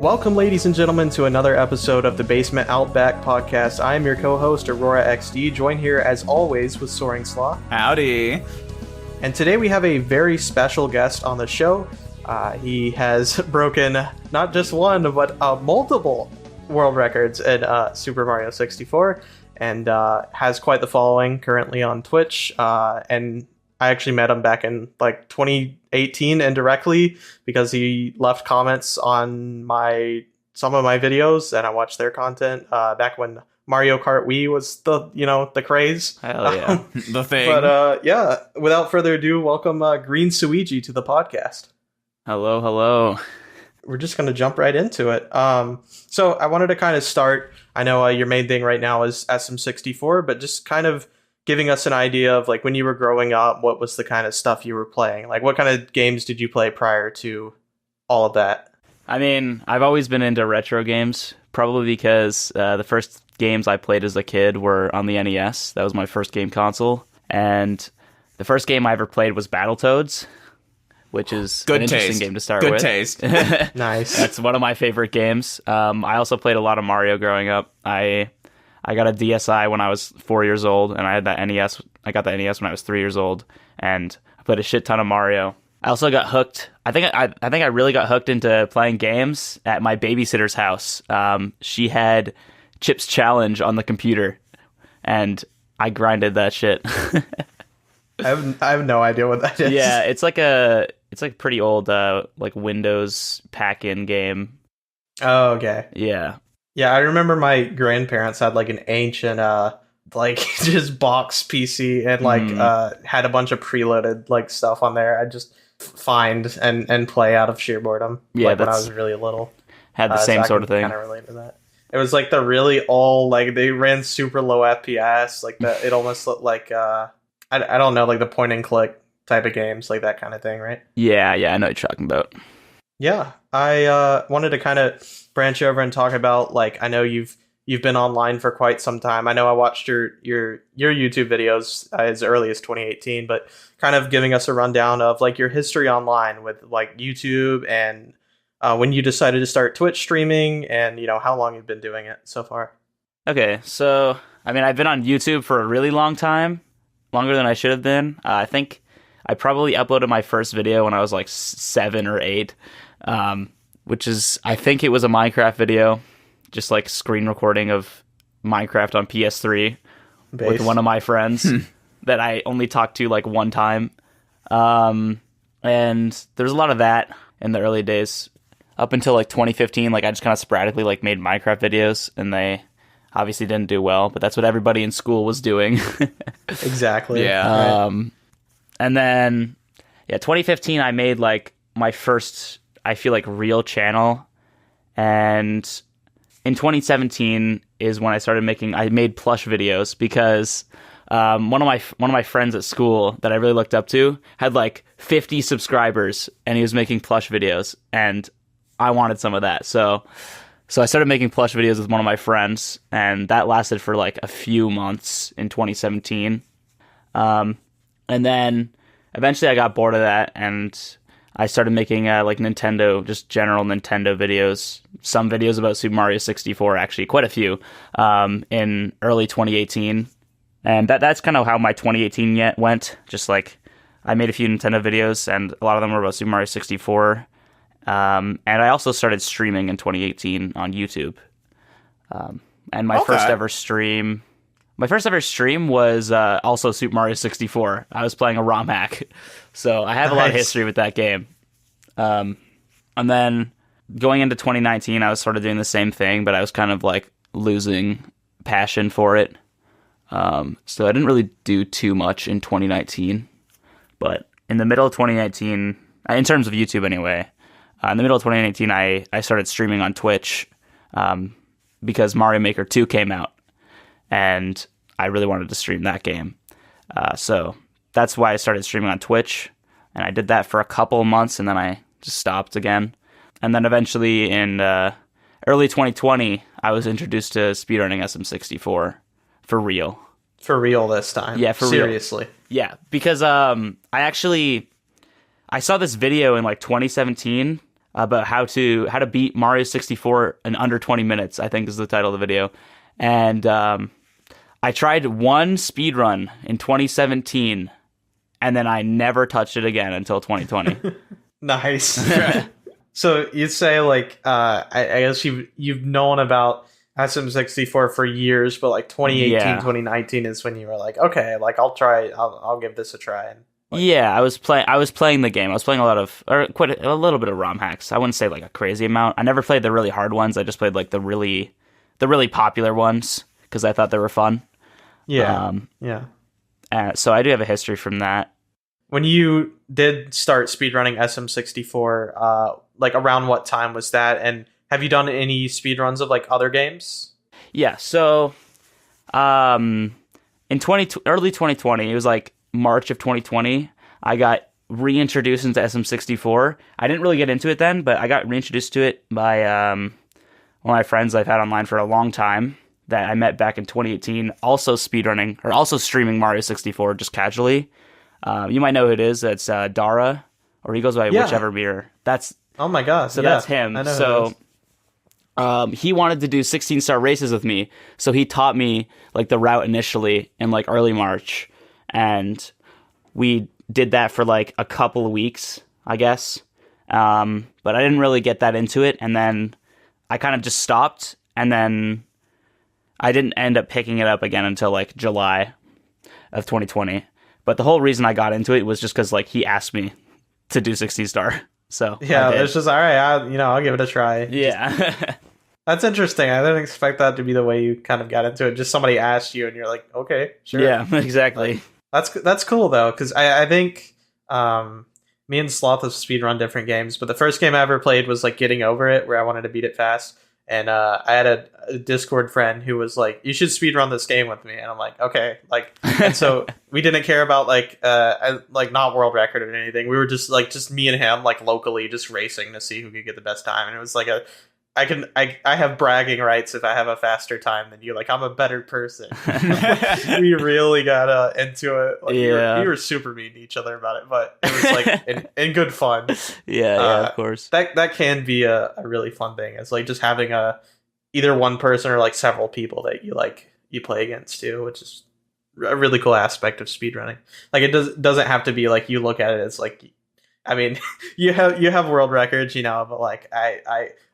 Welcome, ladies and gentlemen, to another episode of the Basement Outback podcast. I am your co-host, Aurora XD, joined here, as always, with Soaring Sloth. Howdy. And today we have a very special guest on the show. He has broken not just one, but multiple world records in Super Mario 64, and has quite the following currently on Twitch. And I actually met him back in 2018 indirectly because he left comments on some of my videos, and I watched their content back when Mario Kart Wii was the craze. Hell yeah, the thing. But yeah, without further ado, welcome GreenSuigi to the podcast. Hello. We're just going to jump right into it. So I wanted to kind of start. I know your main thing right now is SM64, but just kind of giving us an idea of when you were growing up, what was the kind of stuff you were playing? What kind of games did you play prior to all of that? I mean, I've always been into retro games, probably because the first games I played as a kid were on the NES. That was my first game console. And the first game I ever played was Battletoads, which is an interesting game to start with. Good taste. Nice. That's one of my favorite games. I also played a lot of Mario growing up. I got a DSi when I was 4 years old, and I had that NES. I got that NES when I was 3 years old, and I played a shit ton of Mario. I also got hooked. I think I really got hooked into playing games at my babysitter's house. She had Chips Challenge on the computer, and I grinded that shit. I have no idea what that is. Yeah, it's like a pretty old Windows pack-in game. Oh, okay. Yeah. Yeah, I remember my grandparents had an ancient just box PC and had a bunch of preloaded stuff on there. I just find and play out of sheer boredom. Yeah, when I was really little. Had the same sort of thing. Kind of relate to that. It was the really old they ran super low FPS it almost looked like I don't know the point and click type of games that kind of thing, right? Yeah, I know what you're talking about. Yeah, I wanted to kind of branch over and talk about I know you've been online for quite some time. I know I watched your YouTube videos as early as 2018, but kind of giving us a rundown of your history online with YouTube and when you decided to start Twitch streaming and how long you've been doing it so far. Okay, so I mean I've been on YouTube for a really long time, longer than I should have been. I think I probably uploaded my first video when I was 7 or 8. Which is, I think it was a Minecraft video, just screen recording of Minecraft on PS3 with one of my friends that I only talked to one time. And there's a lot of that in the early days up until 2015. I just kind of sporadically made Minecraft videos, and they obviously didn't do well, but that's what everybody in school was doing. Exactly. Yeah. And then 2015 I made my first, I feel real channel, and in 2017 is when I made plush videos because one of my friends at school that I really looked up to had 50 subscribers, and he was making plush videos, and I wanted some of that, so I started making plush videos with one of my friends, and that lasted for a few months in 2017, and then eventually I got bored of that, and I started making Nintendo, just general Nintendo videos. Some videos about Super Mario 64, actually, quite a few, in early 2018. And that's kind of how my 2018 went. Just I made a few Nintendo videos, and a lot of them were about Super Mario 64. And I also started streaming in 2018 on YouTube. And my first ever stream was also Super Mario 64. I was playing a ROM hack. So I have a lot of history with that game. And then going into 2019, I was sort of doing the same thing, but I was kind of losing passion for it. So I didn't really do too much in 2019. But in the middle of 2019, in terms of YouTube anyway, in the middle of 2019, I started streaming on Twitch because Mario Maker 2 came out. And I really wanted to stream that game. So that's why I started streaming on Twitch. And I did that for a couple of months, and then I just stopped again. And then eventually in early 2020, I was introduced to speedrunning SM64 for real. For real this time? Yeah, for real. Seriously? Yeah, because I saw this video in 2017 about how to beat Mario 64 in under 20 minutes, I think is the title of the video. And I tried one speed run in 2017, and then I never touched it again until 2020. Nice. So you'd say like I guess you've known about SM64 for years, but like 2018, 2019 is when you were like, okay, like I'll give this a try. And like, yeah, I was playing the game. I was playing quite a little bit of ROM hacks. I wouldn't say like a crazy amount. I never played the really hard ones. I just played like the really popular ones because I thought they were fun. Yeah. So I do have a history from that. When you did start speedrunning SM64, like around what time was that? And have you done any speedruns of like other games? Yeah, so in early 2020, it was like March of 2020, I got reintroduced into SM64. I didn't really get into it then, but I got reintroduced to it by one of my friends I've had online for a long time that I met back in 2018, also speedrunning, or also streaming Mario 64 just casually. You might know who it is. It's Dara, or he goes by whichever beer. Oh my god! So that's him. I know he wanted to do 16-star races with me, so he taught me like the route initially in like early March, and we did that for like a couple of weeks, I guess. But I didn't really get that into it, and then I kind of just stopped, and then I didn't end up picking it up again until like July of 2020. But the whole reason I got into it was just because like he asked me to do 16-star. So yeah, it's just all right. I'll give it a try. Yeah, that's interesting. I didn't expect that to be the way you kind of got into it. Just somebody asked you, and you're like, okay, sure. Yeah, exactly. Like, that's cool though, because I think me and Sloth have speedrun different games, but the first game I ever played was like Getting Over It, where I wanted to beat it fast. And I had a Discord friend who was like, you should speedrun this game with me. And I'm like, okay. Like, and so we didn't care about like not world record or anything. We were just me and him, like locally just racing to see who could get the best time. And it was like I have bragging rights if I have a faster time than you. Like, I'm a better person. We really got into it. Like, yeah. we were super mean to each other about it, but it was like in good fun. Yeah, of course. That can be a really fun thing. It's like just having either one person or like several people that you play against too, which is a really cool aspect of speedrunning. Like, it doesn't have to be like you look at it as like, I mean, you have world records, but like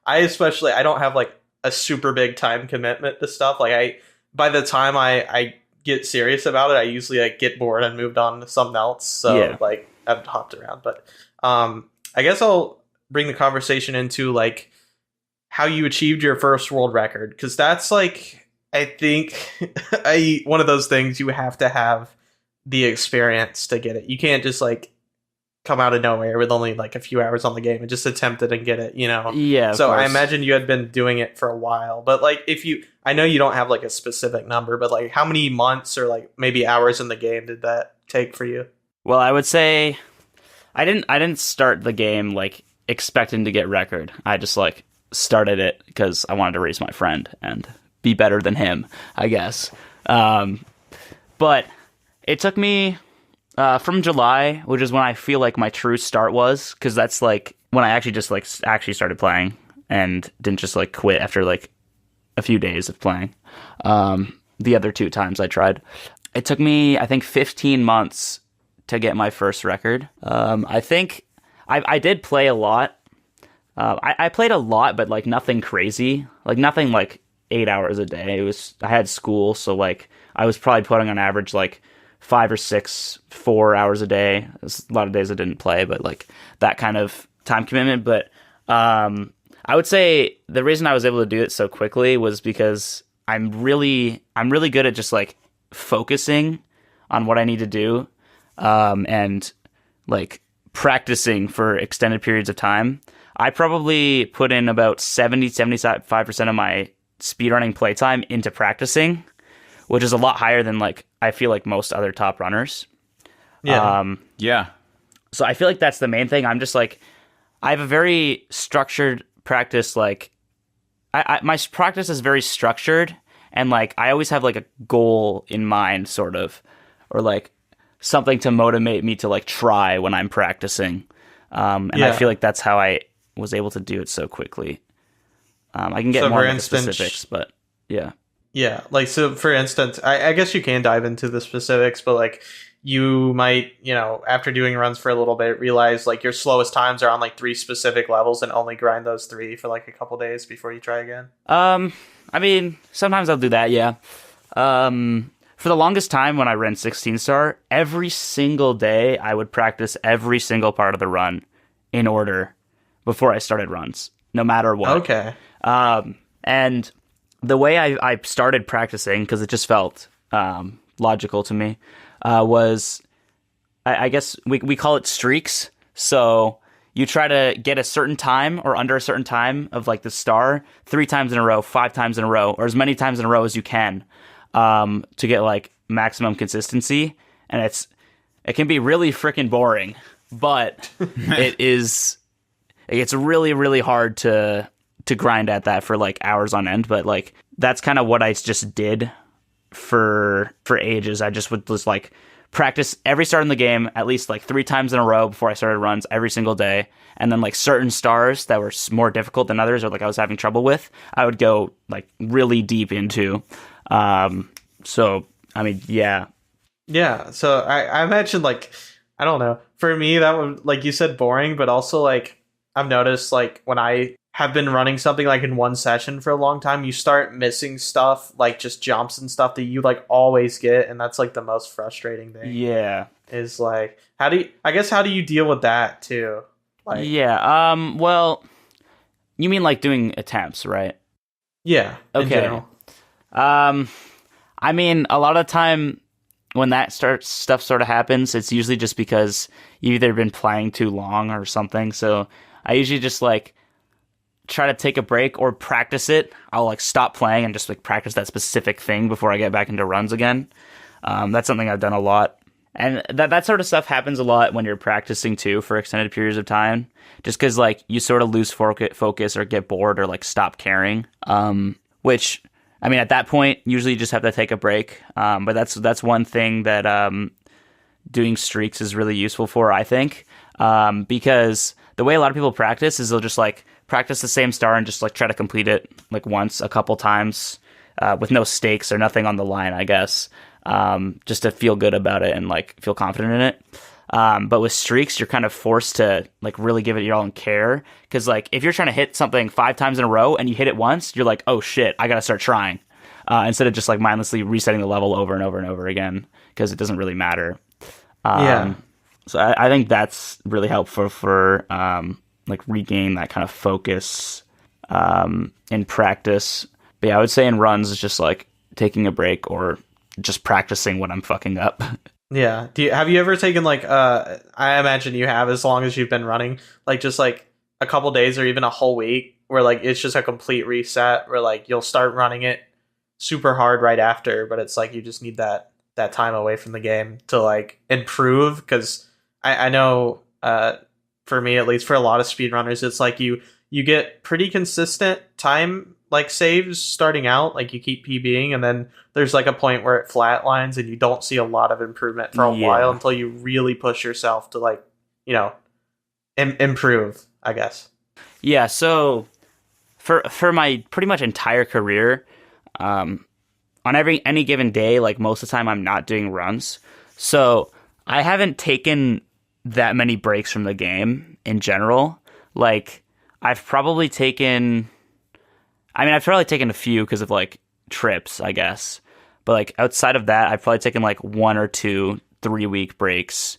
I especially, I don't have like a super big time commitment to stuff. Like by the time I get serious about it, I usually like get bored and moved on to something else. So yeah. Like I've hopped around, but I guess I'll bring the conversation into like how you achieved your first world record. 'Cause that's like, I think one of those things you have to have the experience to get it. You can't just like come out of nowhere with only like a few hours on the game and just attempt it and get it, Yeah. So I imagine you had been doing it for a while, but like I know you don't have like a specific number, but like how many months or like maybe hours in the game did that take for you? Well, I would say I didn't start the game like expecting to get record. I just like started it because I wanted to race my friend and be better than him, I guess. But it took me from July, which is when I feel like my true start was, because that's like when I actually started playing and didn't just like quit after like a few days of playing. The other two times I tried, it took me I think 15 months to get my first record. I think I did play a lot. I played a lot, but like nothing crazy, like nothing like 8 hours a day. I had school, so like I was probably putting on average like 5 or 6, 4 hours a day. There's a lot of days I didn't play, but like that kind of time commitment. But I would say the reason I was able to do it so quickly was because I'm really good at just like focusing on what I need to do, and like practicing for extended periods of time. I probably put in about 75% of my speedrunning playtime into practicing, which is a lot higher than like I feel like most other top runners. Yeah. Yeah. So I feel like that's the main thing. I'm just like, I have a very structured practice. Like my practice is very structured, and like I always have like a goal in mind, sort of, or like something to motivate me to like try when I'm practicing. And I feel like that's how I was able to do it so quickly. I can get So more for into the instance, specifics, but yeah. yeah, like, so for instance, I guess you can dive into the specifics, but like you might, after doing runs for a little bit, realize like your slowest times are on like 3 specific levels and only grind those 3 for like a couple days before you try again. I mean, sometimes I'll do that, yeah. For the longest time when I ran 16 star, every single day I would practice every single part of the run in order before I started runs, no matter what. Okay. And the way I started practicing, because it just felt logical to me, was I guess we call it streaks. So you try to get a certain time or under a certain time of like the star 3 times in a row, 5 times in a row, or as many times in a row as you can, to get like maximum consistency. And it can be really freaking boring, but it's really, really hard to grind at that for like hours on end. But like that's kind of what I just did for ages. I just would just like practice every start in the game at least like 3 times in a row before I started runs every single day. And then like certain stars that were more difficult than others or like I was having trouble with, I would go like really deep into. So I mean, yeah. Yeah, so I imagine, like, I don't know. For me, that would, like you said, boring, but also, like, I've noticed, like, when I have been running something, like, in one session for a long time, you start missing stuff, like, just jumps and stuff that you, like, always get, and that's, like, the most frustrating thing. Yeah. Is, like, how do you deal with that, too? Like, yeah, well, you mean, like, doing attempts, right? Yeah, in okay. general. I mean, a lot of the time when that stuff sort of happens, it's usually just because you've either been playing too long or something. So I usually just like try to take a break or practice it. I'll like stop playing and just like practice that specific thing before I get back into runs again. That's something I've done a lot. And that sort of stuff happens a lot when you're practicing too for extended periods of time, just because like you sort of lose focus or get bored or like stop caring. Which, I mean, at that point, usually you just have to take a break. But that's one thing that doing streaks is really useful for, I think, because the way a lot of people practice is they'll just like practice the same star and just like try to complete it like once, a couple times, with no stakes or nothing on the line, I guess, just to feel good about it and like feel confident in it. But with streaks, you're kind of forced to like really give it your all and care. Cause like if you're trying to hit something 5 times in a row and you hit it once, you're like, oh shit, I gotta start trying. Instead of just like mindlessly resetting the level over and over and over again, because it doesn't really matter. Yeah. So I think that's really helpful for like regain that kind of focus in practice. But yeah, I would say in runs it's just like taking a break or just practicing when I'm fucking up. Yeah. Have you ever taken like I imagine you have, as long as you've been running, like just like a couple days or even a whole week where like it's just a complete reset where like you'll start running it super hard right after, but it's like you just need that time away from the game to like improve, because I know for me at least, for a lot of speedrunners, it's like you get pretty consistent time like saves starting out, like you keep PBing, and then there's like a point where it flatlines and you don't see a lot of improvement for a while until you really push yourself to like, improve, I guess. Yeah, so for my pretty much entire career, on any given day, like most of the time I'm not doing runs. So I haven't taken that many breaks from the game in general. Like I've probably taken a few because of like trips, I guess. But like outside of that, I've probably taken like 1 or 2 3-week breaks.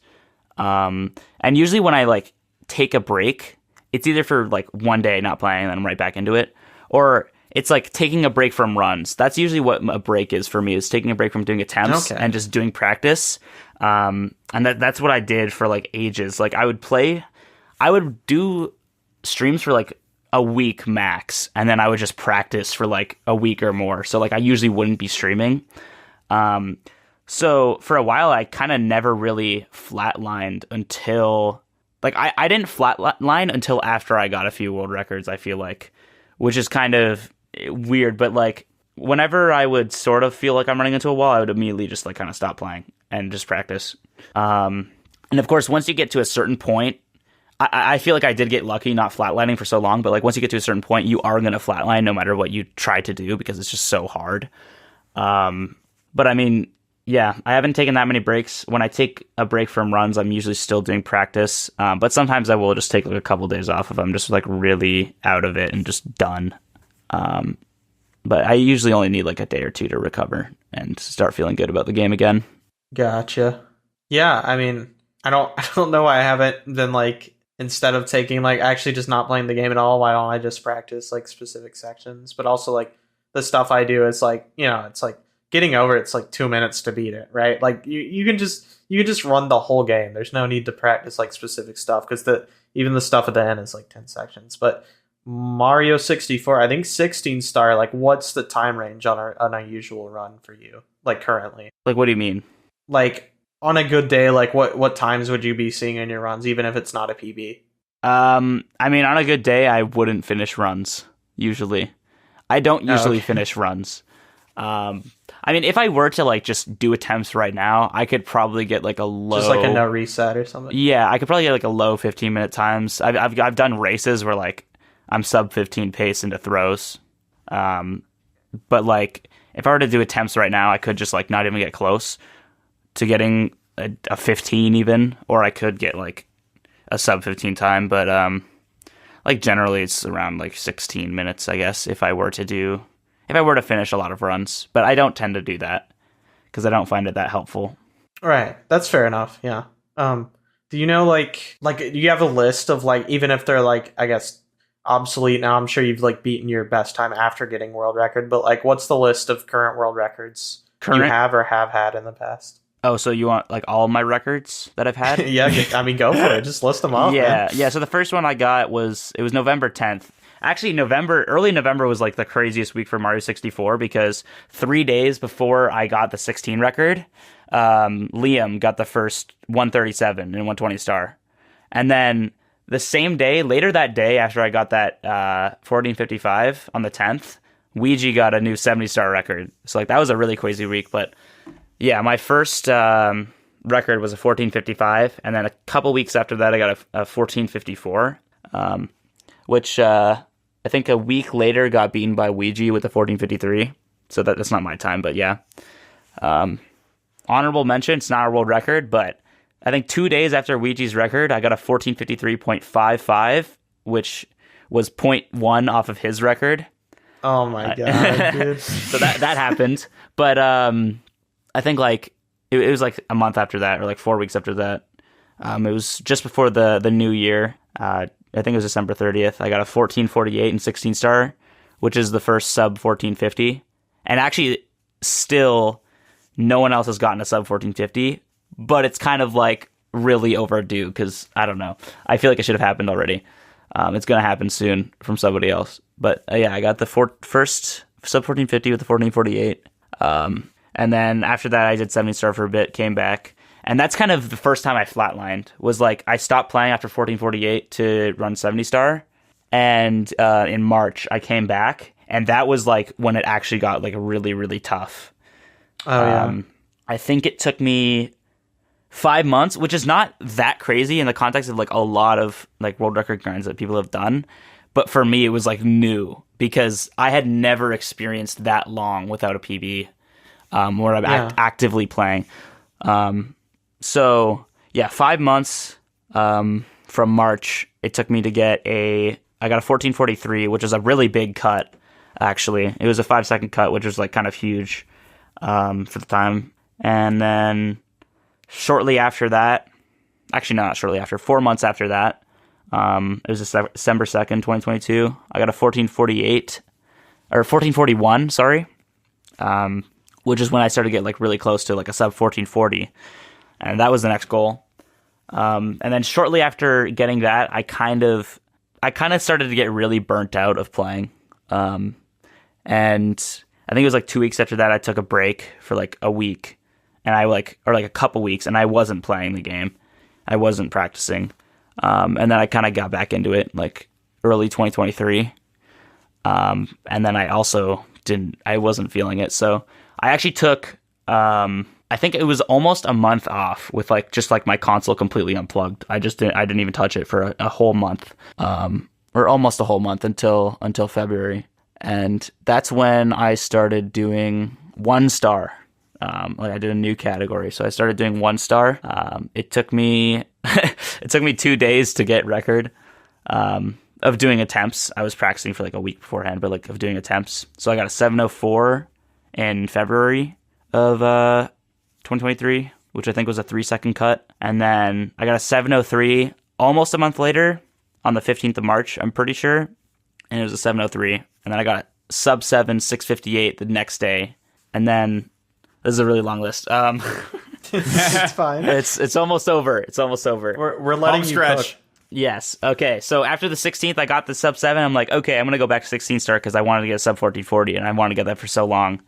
And usually when I like take a break, it's either for like one day not playing and then I'm right back into it, or it's like taking a break from runs. That's usually what a break is for me, is taking a break from doing attempts and just doing practice. And that's what I did for like ages. Like I would do streams for like a week max, and then I would just practice for like a week or more. So like I usually wouldn't be streaming. So for a while I kind of never really flatlined until like I didn't flatline until after I got a few world records, I feel like, which is kind of weird. But like whenever I would sort of feel like I'm running into a wall, I would immediately just like kind of stop playing and just practice. And of course, once you get to a certain point, I feel like I did get lucky not flatlining for so long, but like once you get to a certain point, you are going to flatline no matter what you try to do because it's just so hard. But I mean, yeah, I haven't taken that many breaks. When I take a break from runs, I'm usually still doing practice. But sometimes I will just take like a couple days off if I'm just like really out of it and just done. But I usually only need like a day or two to recover and start feeling good about the game again. Gotcha. Yeah, I mean, I don't know why I haven't been like, instead of taking like actually just not playing the game at all, why don't I just practice like specific sections? But also like the stuff I do is like, it's like getting over it's like 2 minutes to beat it, right? Like you can just run the whole game. There's no need to practice like specific stuff because even the stuff at the end is like 10 sections. But Mario 64, I think 16 star, like what's the time range on a usual run for you, like currently? Like, what do you mean? Like on a good day, like what times would you be seeing in your runs, even if it's not a PB? I mean, on a good day, I wouldn't finish runs, usually. I don't usually finish runs. I mean, if I were to like just do attempts right now, I could probably get like a low, just like a no reset or something. Yeah, I could probably get like a low 15-minute times. I've done races where like I'm sub 15 pace into throws. But like if I were to do attempts right now, I could just like not even get close to getting a 15 even, or I could get like a sub 15 time. But like generally it's around like 16 minutes, I guess, if I were to finish a lot of runs. But I don't tend to do that because I don't find it that helpful. Right, that's fair enough. Yeah. Do you know like do you have a list of like, even if they're like, I guess, obsolete now, I'm sure you've like beaten your best time after getting world record, but like what's the list of current world records you have or have had in the past? Oh, so you want like all my records that I've had? Yeah, I mean, go for it. Just list them off. Yeah, man. yeah. So the first one I got was November 10th. Actually, early November was like the craziest week for Mario 64 because 3 days before I got the 16 record, Liam got the first 137 and 120 star. And then the same day, later that day, after I got that 1455 on the 10th, Ouija got a new 70 star record. So like that was a really crazy week. But yeah, my first record was a 1455, and then a couple weeks after that, I got a 1454, which I think a week later got beaten by Ouija with a 1453. So that's not my time, but yeah. Honorable mention, it's not a world record, but I think 2 days after Ouija's record, I got a 1453.55, which was 0.1 off of his record. Oh my god, dude. So that happened. But I think like it was like a month after that, or like 4 weeks after that. It was just before the new year. I think it was December 30th. I got a 1448 and 16 star, which is the first sub 1450. And actually, still, no one else has gotten a sub 1450. But it's kind of like really overdue because I don't know. I feel like it should have happened already. It's gonna happen soon from somebody else. But yeah, I got the first sub 1450 with the 1448. And then after that, I did 70 star for a bit, came back. And that's kind of the first time I flatlined, was like I stopped playing after 1448 to run 70 star. And in March, I came back. And that was like when it actually got like really, really tough. Oh, yeah. I think it took me 5 months, which is not that crazy in the context of like a lot of like world record grinds that people have done. But for me, it was like new because I had never experienced that long without a PB. Where I'm actively playing. So yeah, 5 months from March, it took me to get I got a 1443, which is a really big cut, actually. It was a 5-second cut, which was like kind of huge for the time. And then shortly after that, actually not shortly after, 4 months after that, it was December 2nd, 2022, I got a 1448, or 1441, sorry. Which is when I started to get like really close to like a sub 1440. And that was the next goal. And then shortly after getting that, I kind of started to get really burnt out of playing. And I think it was like 2 weeks after that, I took a break for like a week, and or like a couple weeks, and I wasn't playing the game. I wasn't practicing. And then I kind of got back into it like early 2023. And then I also I wasn't feeling it. So I actually took I think it was almost a month off with like just like my console completely unplugged. I didn't even touch it for a whole month, or almost a whole month until February, and that's when I started doing 1-star. Like I did a new category, so I started doing 1-star. It took me it took me 2 days to get record of doing attempts. I was practicing for like a week beforehand, but like of doing attempts. So I got a 704 in February of 2023, which I think was a 3-second cut. And then I got a 703 almost a month later on the 15th of March, I'm pretty sure. And it was a 703. And then I got a sub 7 658 the next day. And then this is a really long list. It's fine. It's almost over. It's almost over. We're letting you stretch. cook. Yes. Okay. So after the 16th, I got the sub 7. I'm like, okay, I'm going to go back to 16 star because I wanted to get a sub 1440 and I wanted to get that for so long.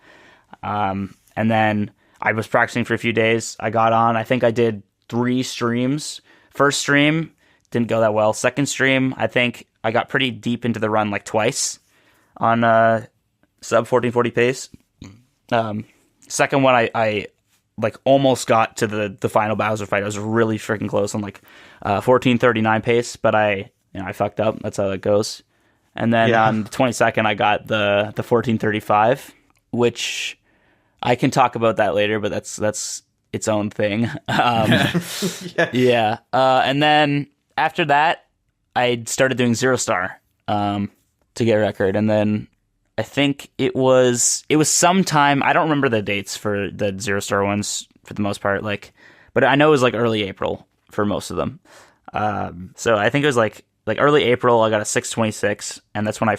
And then I was practicing for a few days. I got on. I think I did 3 streams. First stream didn't go that well. Second stream, I think I got pretty deep into the run like twice on sub 1440 pace. Second one, I like almost got to the final Bowser fight. I was really freaking close on like 1439 pace, but I fucked up. That's how it goes. And then on the 22nd, I got the 1435, which I can talk about that later, but that's its own thing. Yeah. And then after that, I started doing 0-star to get a record, and then I think it was sometime, I don't remember the dates for the 0-star ones for the most part, like, but I know it was like early April for most of them. So I think it was like early April, I got a 626, and that's when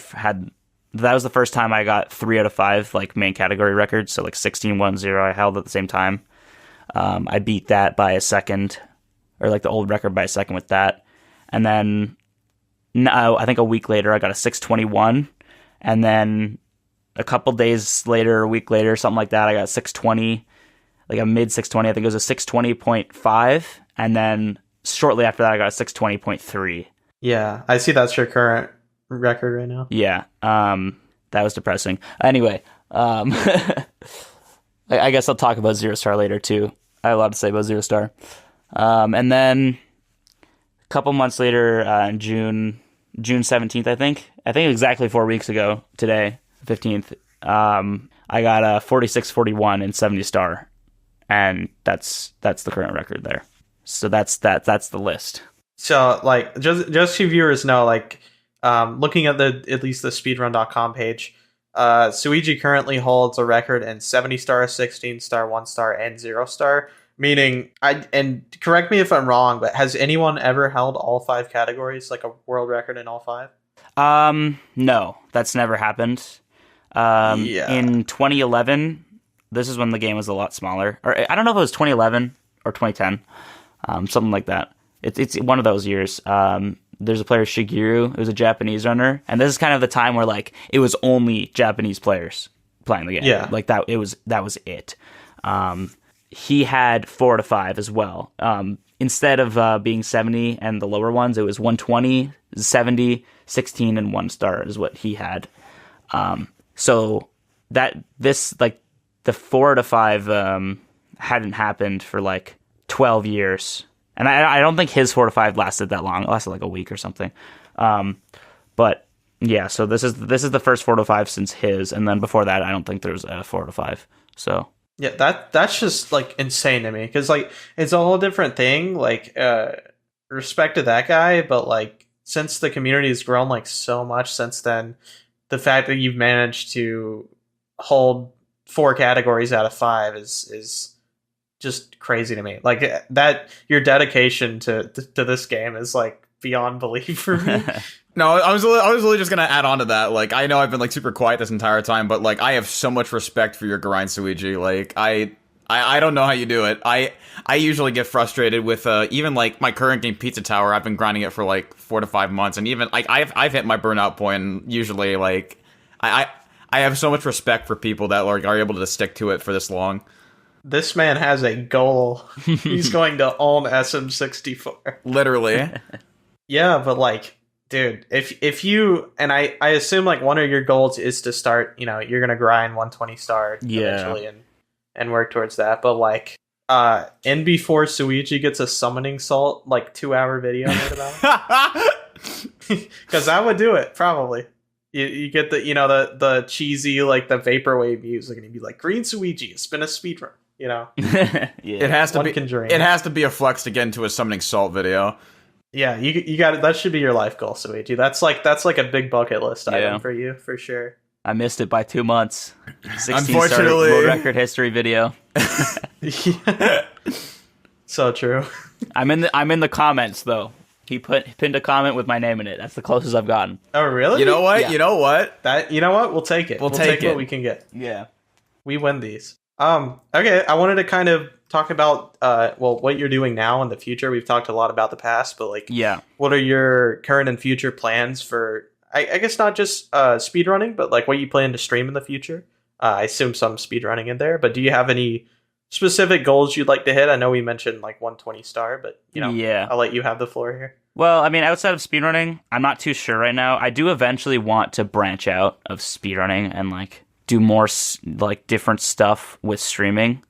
that was the first time I got 3 out of 5 like main category records. So like 1610 I held at the same time. I beat that by a second, or like the old record by a second with that. And then I think a week later I got a 621. And then a couple days later, a week later, something like that, I got a 620, like a mid 620. I think it was a 620.5. And then shortly after that, I got a 620.3. Yeah, I see that's your current record right now. Yeah, that was depressing. Anyway, I guess I'll talk about 0-star later too. I have a lot to say about 0-star. And then a couple months later, in June 17th, I think exactly 4 weeks ago today, 15th, I got a 4641 in 70-star, and that's the current record there. So that's the list. So like just so viewers know, like looking at at least the speedrun.com page, Suigi currently holds a record in 70-star, 16-star, 1-star, and 0-star. Meaning, and correct me if I'm wrong, but has anyone ever held all 5 categories, like a world record in all 5? No, that's never happened. In 2011, this is when the game was a lot smaller. Or I don't know if it was 2011 or 2010, something like that. It's one of those years. There's a player, Shigeru, who's a Japanese runner, and this is kind of the time where like it was only Japanese players playing the game. Yeah, like that was it. He had 4 out of 5 as well. Instead of being 70 and the lower ones, it was 120, 70, 16, and 1-star is what he had. So this like the 4 out of 5 hadn't happened for like 12 years. And I don't think his 4 to 5 lasted that long. It lasted like a week or something. But yeah, so this is the first 4 to 5 since his, and then before that, I don't think there was a 4 to 5. So yeah, that's just like insane to me, because like it's a whole different thing. Like respect to that guy, but like since the community has grown like so much since then, the fact that you've managed to hold 4 categories out of 5 is just crazy to me. Like that, your dedication to this game is like beyond belief for me. No, I was really just gonna add on to that. Like, I know I've been like super quiet this entire time, but like I have so much respect for your GreenSuigi. Like I don't know how you do it. I usually get frustrated with even like my current game, Pizza Tower. I've been grinding it for like 4 to 5 months, and even like I've hit my burnout point. And usually, like I have so much respect for people that like are able to stick to it for this long. This man has a goal. He's going to own SM64. Literally. Yeah, but like, dude, if you, and I assume like one of your goals is to start, you're gonna grind 120 star eventually, and work towards that. But like, in before Suigi gets a summoning salt like 2-hour video made about it, because I would do it probably. You get the the cheesy like the vaporwave music, and you'd be like GreenSuigi, it's been a speedrun. Yeah. It has to One be. can dream. It has to be a flex to get into a summoning salt video. Yeah, you got it. That should be your life goal, Suigi. That's like a big bucket list item for you for sure. I missed it by 2 months. 16 Unfortunately, world record history video. Yeah. So true. I'm in the comments though. He pinned a comment with my name in it. That's the closest I've gotten. Oh really? You know what? Yeah. You know what? We'll take it. We'll take what we can get. Yeah. We win these. Okay, I wanted to kind of talk about what you're doing now in the future. We've talked a lot about the past, but like, what are your current and future plans for? I guess not just speedrunning, but like what you plan to stream in the future. I assume some speedrunning in there, but do you have any specific goals you'd like to hit? I know we mentioned like 120 star, but I'll let you have the floor here. Well, I mean, outside of speedrunning, I'm not too sure right now. I do eventually want to branch out of speedrunning and like do more like different stuff with streaming.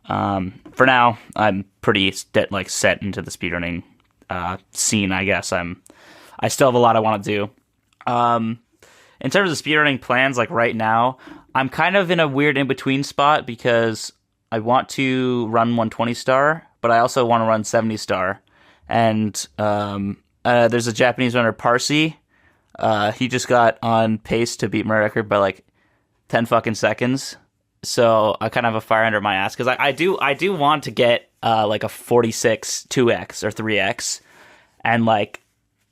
For now, I'm pretty set into the speedrunning scene. I guess I still have a lot I want to do. In terms of speedrunning plans, like right now, I'm kind of in a weird in between spot because I want to run 120 star, but I also want to run 70 star. And there's a Japanese runner, Parsi. He just got on pace to beat my record by like 10 fucking seconds. So I kind of have a fire under my ass because I do want to get like a 46 2x or 3x, and like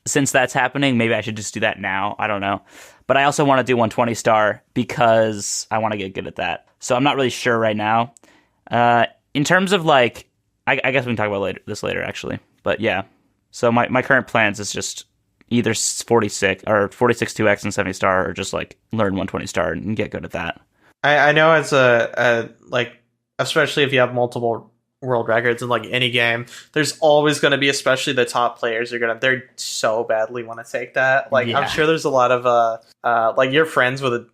since that's happening, maybe I should just do that now. I don't know, but I also want to do 120 star because I want to get good at that. So I'm not really sure right now. In terms of like, I guess we can talk about this later actually. But yeah, so my current plans is just either 46 2x and 70 star, or just like learn 120 star and get good at that. I know as a like, especially if you have multiple world records in like any game, there's always going to be, especially the top players, they're so badly want to take that. Like, I'm sure there's a lot of like you're friends with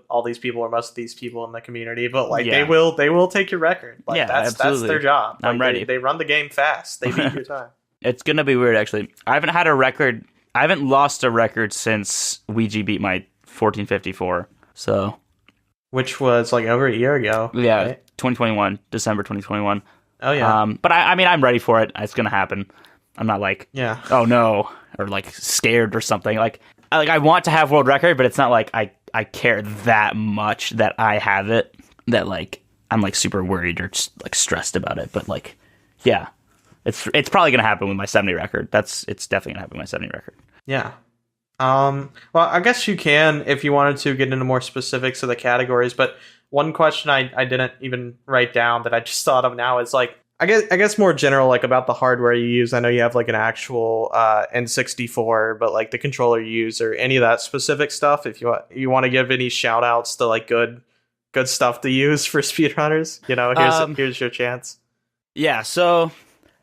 all these people or most of these people in the community, but like they will take your record. Like that's their job. Like, I'm ready. They run the game fast. They beat your time. It's gonna be weird actually. I haven't lost a record since Ouija beat my 1454. So, which was like over a year ago. Yeah, right? 2021, December 2021. Oh yeah. But I mean, I'm ready for it. It's gonna happen. I'm not like, oh no, or like scared or something. Like I want to have world record, but it's not like I care that much that I have it, that like I'm like super worried or just like stressed about it. But like, yeah, it's probably gonna happen with my 70 record. It's definitely gonna happen with my 70 record. Yeah. Well, I guess you can, if you wanted to, get into more specifics of the categories. But one question I didn't even write down that I just thought of now is like, I guess more general, like about the hardware you use. I know you have like an actual N64, but like the controller you use or any of that specific stuff. If you want to give any shout outs to like good stuff to use for speedrunners, here's your chance. Yeah. So,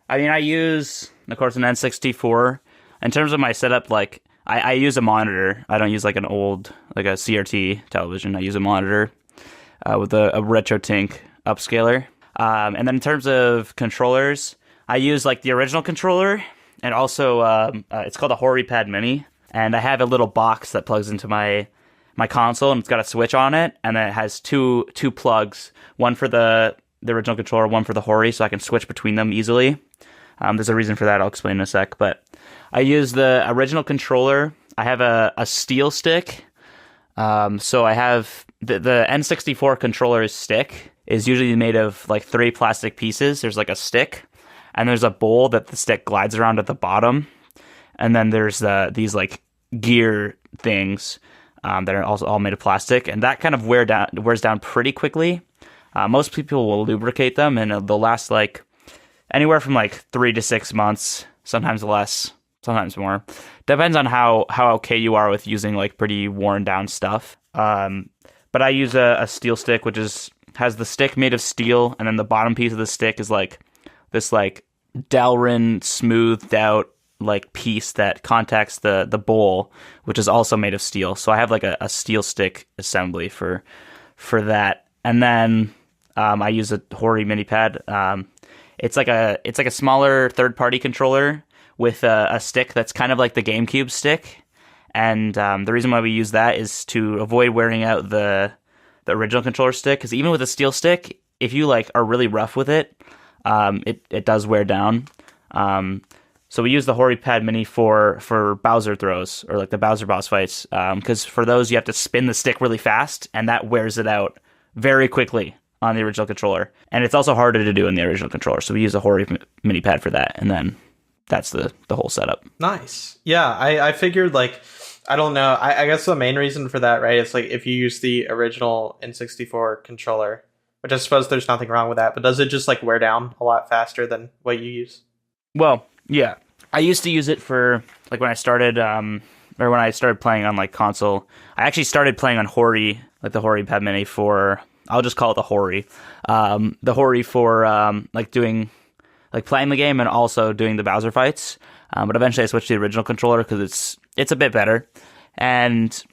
I mean, I use, of course, an N64. In terms of my setup, like I use a monitor. I don't use like an old, like a CRT television. I use a monitor with a RetroTink upscaler. And then in terms of controllers, I use like the original controller, and also it's called a HoriPad Mini. And I have a little box that plugs into my console, and it's got a switch on it, and then it has two plugs, one for the original controller, one for the Hori, so I can switch between them easily. There's a reason for that. I'll explain in a sec. But I use the original controller. I have a steel stick. So I have the N64 controller's stick is usually made of like 3 plastic pieces. There's like a stick, and there's a bowl that the stick glides around at the bottom. And then there's these like gear things that are also all made of plastic, and that kind of wears down pretty quickly. Most people will lubricate them, and they'll last like anywhere from like 3 to 6 months, sometimes less, sometimes more. Depends on how okay you are with using like pretty worn down stuff. But I use a steel stick, which has the stick made of steel, and then the bottom piece of the stick is like this like Delrin smoothed out like piece that contacts the bowl, which is also made of steel. So I have like a steel stick assembly for that. And then I use a Hori mini pad. It's like a smaller third-party controller with a stick that's kind of like the GameCube stick. And the reason why we use that is to avoid wearing out the original controller stick, because even with a steel stick, if you like are really rough with it, it does wear down. So we use the Hori Pad Mini for Bowser throws, or like the Bowser boss fights, because for those you have to spin the stick really fast, and that wears it out very quickly on the original controller. And it's also harder to do in the original controller, so we use a Hori Mini Pad for that, and then that's the whole setup. Nice. Yeah, I figured, like, I don't know. I guess the main reason for that, right, is like if you use the original N64 controller, which I suppose there's nothing wrong with that, but does it just like wear down a lot faster than what you use? Well, yeah. I used to use it for like when I started playing on like console. I actually started playing on Hori, like the Hori Pad Mini for, I'll just call it the Hori. The Hori for like doing, like playing the game and also doing the Bowser fights. But eventually I switched to the original controller because it's a bit better. And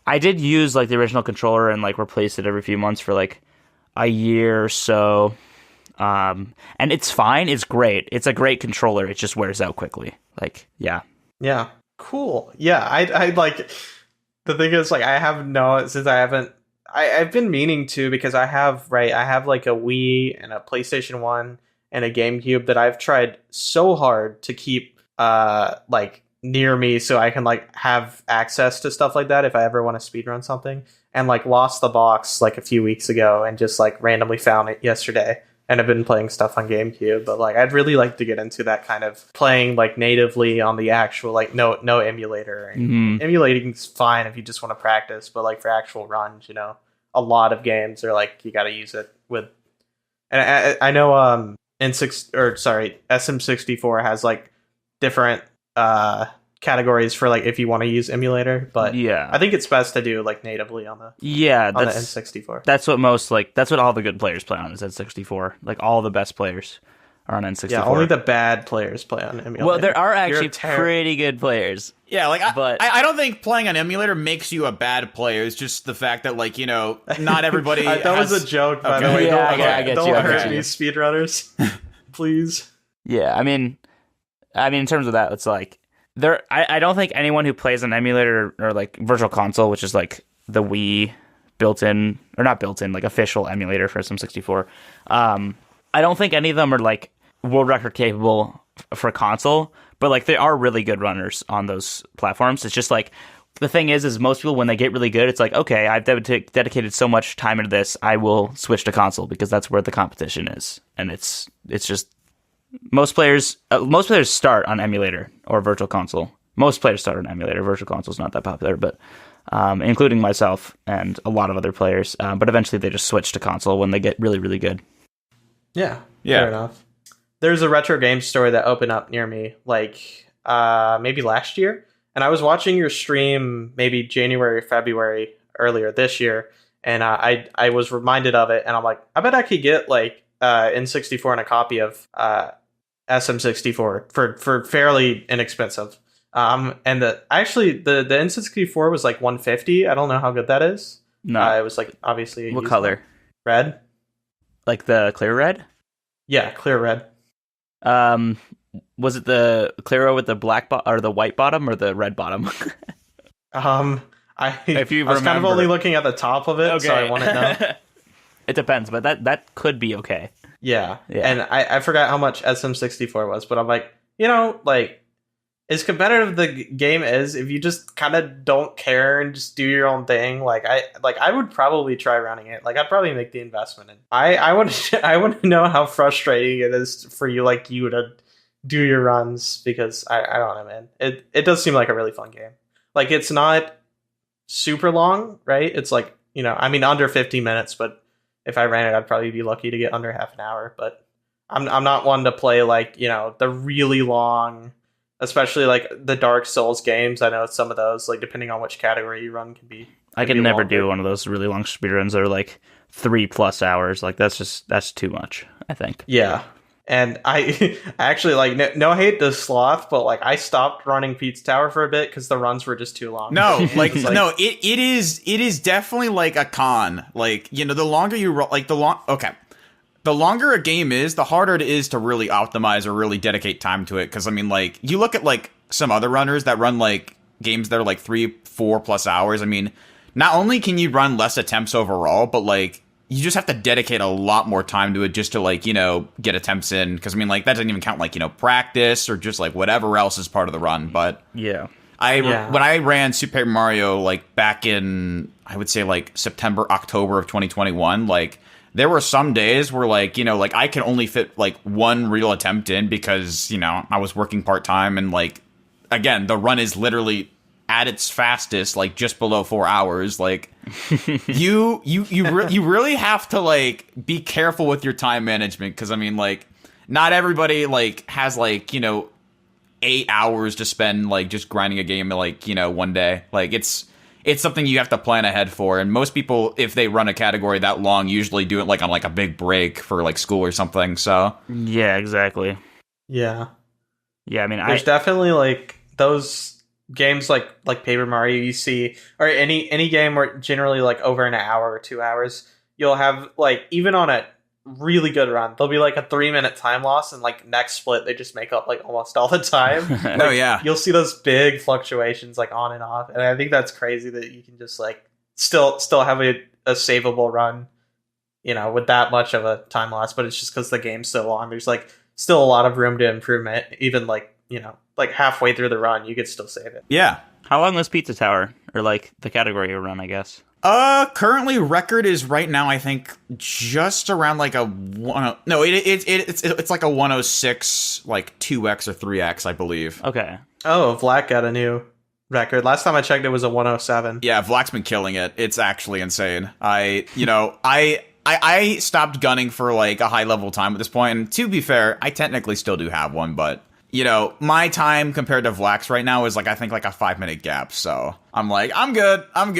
I did use like the original controller and like replace it every few months for like a year or so. And it's fine. It's great. It's a great controller. It just wears out quickly. Like, yeah. Yeah. Cool. Yeah. I like, the thing is, like, I've been meaning to, because I have like a Wii and a PlayStation 1 and a GameCube that I've tried so hard to keep like near me so I can like have access to stuff like that if I ever want to speedrun something, and like lost the box like a few weeks ago and just like randomly found it yesterday, and I've been playing stuff on GameCube. But like I'd really like to get into that kind of playing like natively on the actual, like no emulator. Emulating's fine if you just want to practice, but like for actual runs, you know, a lot of games are like you got to use it with. And I know SM64 has like different categories for like if you want to use emulator, but yeah, I think it's best to do like natively on the the N64. That's what all the good players play on is N64. Like all the best players are on N64. Yeah, only the bad players play on emulator. Well, there are actually pretty good players. Yeah, like I don't think playing on emulator makes you a bad player. It's just the fact that, like, you know, not everybody. That was a joke, by the way. Yeah, I get don't you. hurt me, speedrunners, please. Yeah, I mean, in terms of that, it's like I don't think anyone who plays an emulator or like Virtual Console, which is like the Wii built-in or not built-in, like official emulator for SM64. I don't think any of them are like world record capable for console, but like they are really good runners on those platforms. It's just like the thing is most people, when they get really good, it's like, okay, I've dedicated so much time into this, I will switch to console because that's where the competition is. And it's just most players start on emulator or Virtual Console. Most players start on emulator. Virtual Console is not that popular, but including myself and a lot of other players. But eventually they just switch to console when they get really, really good. Yeah, fair enough. There's a retro game store that opened up near me, like maybe last year, and I was watching your stream maybe January or February earlier this year, and I was reminded of it, and I'm like, I bet I could get like N64 and a copy of SM64 for fairly inexpensive. And the N64 was like $150. I don't know how good that is. No, it was like obviously what color? Red. Like the clear red? Yeah, clear red. Was it the clear with the black or the white bottom or the red bottom? I if you was kind of only looking at the top of it, okay. So I want to know. It depends, but that could be okay. Yeah. And I forgot how much SM64 was, but I'm like, you know, like, as competitive the game is, if you just kind of don't care and just do your own thing, I would probably try running it. Like, I'd probably make the investment. And I want to know how frustrating it is for you to do your runs, because I don't know, man. It does seem like a really fun game. Like, it's not super long, right? It's like, you know, I mean, under 15 minutes, but if I ran it, I'd probably be lucky to get under half an hour. But I'm not one to play, like, you know, the really long, especially like the Dark Souls games. I know some of those, like, depending on which category you run, can be. I can never do one of those really long speedruns that are like 3+ hours. Like, that's too much, I think. Yeah. And I actually like no hate to Sloth, but like I stopped running Pizza Tower for a bit because the runs were just too long. No, It's it is definitely like a con. Like, you know, the longer you the longer a game is, the harder it is to really optimize or really dedicate time to it. Because I mean, like, you look at like some other runners that run like games that are like 3-4+ hours. I mean, not only can you run less attempts overall, but like you just have to dedicate a lot more time to it just to like, you know, get attempts in. Because I mean, like, that doesn't even count like, you know, practice or just like whatever else is part of the run. But Yeah. when I ran Super Paper Mario like back in, I would say like September, October of 2021, like there were some days where like, you know, like I could only fit like one real attempt in because, you know, I was working part-time, and like, again, the run is literally at its fastest, like just below 4 hours. Like you really have to like be careful with your time management. Cause I mean, like, not everybody like has like, you know, 8 hours to spend like just grinding a game like, you know, one day. Like it's something you have to plan ahead for. And most people, if they run a category that long, usually do it like on like a big break for like school or something. So Yeah, exactly. yeah. Yeah, I mean, There's definitely like those games like Paper Mario you see, or any game where generally like over an hour or 2 hours, you'll have like, even on a really good run, there'll be like a 3-minute time loss, and like next split they just make up like almost all the time. Like, oh yeah. you'll see those big fluctuations like on and off, and I think that's crazy that you can just like still have a savable run, you know, with that much of a time loss. But it's just because the game's so long, there's like still a lot of room to improvement. Even like, you know, like halfway through the run you could still save it. Yeah. How long was Pizza Tower, or like the category you run, I guess? Currently record is right now, I think, just around like a it's like a 106, like 2x or 3x, I believe. Okay. Oh, Vlak got a new record. Last time I checked, it was a 107. Yeah, Vlak's been killing it. It's actually insane. I stopped gunning for like a high level time at this point, and to be fair, I technically still do have one, but you know, my time compared to Vlak's right now is like, I think like a 5-minute gap. So I'm like, I'm good. I'm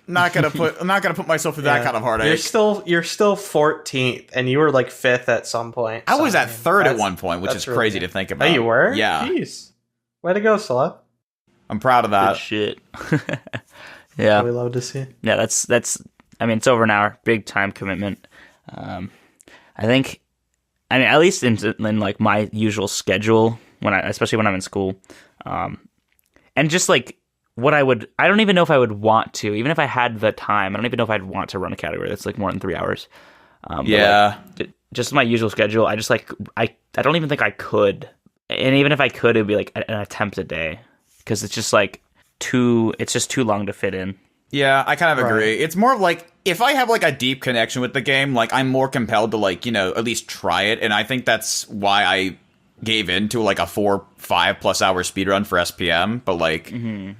not gonna put myself through that kind of heartache. You're still 14th, and you were like 5th at some point. I was at 3rd at one point, which is really crazy good to think about. Oh, you were? Yeah. Jeez. Way to go, Salah. I'm proud of that. Good shit. Yeah. We love to see. Yeah, that's. I mean, it's over an hour. Big time commitment. I think. I mean, at least in like my usual schedule, especially when I'm in school, and just like what I don't even know if I would want to, even if I had the time, I don't even know if I'd want to run a category that's like more than 3 hours. Yeah. Like, just my usual schedule, I just like, I don't even think I could. And even if I could, it'd be like an attempt a day, because it's just like it's just too long to fit in. Yeah, I kind of agree. It's more of like, if I have like a deep connection with the game, like I'm more compelled to like, you know, at least try it. And I think that's why I gave in to like a 4-5+ hour speedrun for SPM. But like, you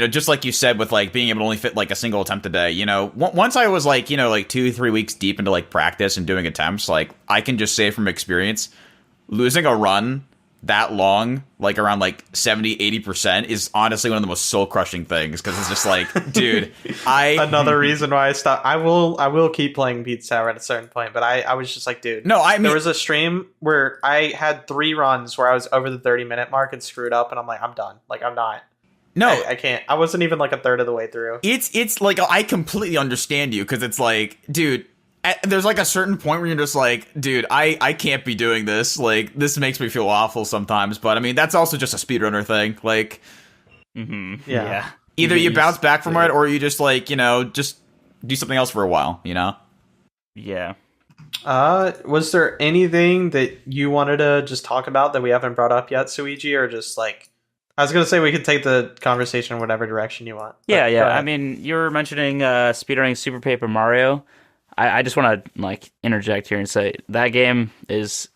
know, just like you said, with like being able to only fit like a single attempt a day, you know, once I was like, you know, like 2-3 weeks deep into like practice and doing attempts, like I can just say from experience, losing a run that long, like around like 70-80%, is honestly one of the most soul crushing things, because it's just like, dude, another reason why I stopped. I will keep playing Pizza Tower at a certain point, but I was just like, dude, no, I mean, there was a stream where I had 3 runs where I was over the 30-minute mark and screwed up, and I'm like, I'm done. Like, I'm not. No, I can't. I wasn't even like a third of the way through. It's like, I completely understand you, because it's like, dude, there's like a certain point where you're just like, dude, I can't be doing this. Like, this makes me feel awful sometimes. But I mean, that's also just a speedrunner thing. Like, yeah. Either you bounce back from it, or you just like, you know, just do something else for a while, you know? Yeah. Was there anything that you wanted to just talk about that we haven't brought up yet, Suigi, or just like, I was gonna say we could take the conversation in whatever direction you want. Yeah. I mean, you were mentioning speedrunning Super Paper Mario. I just want to like interject here and say that game is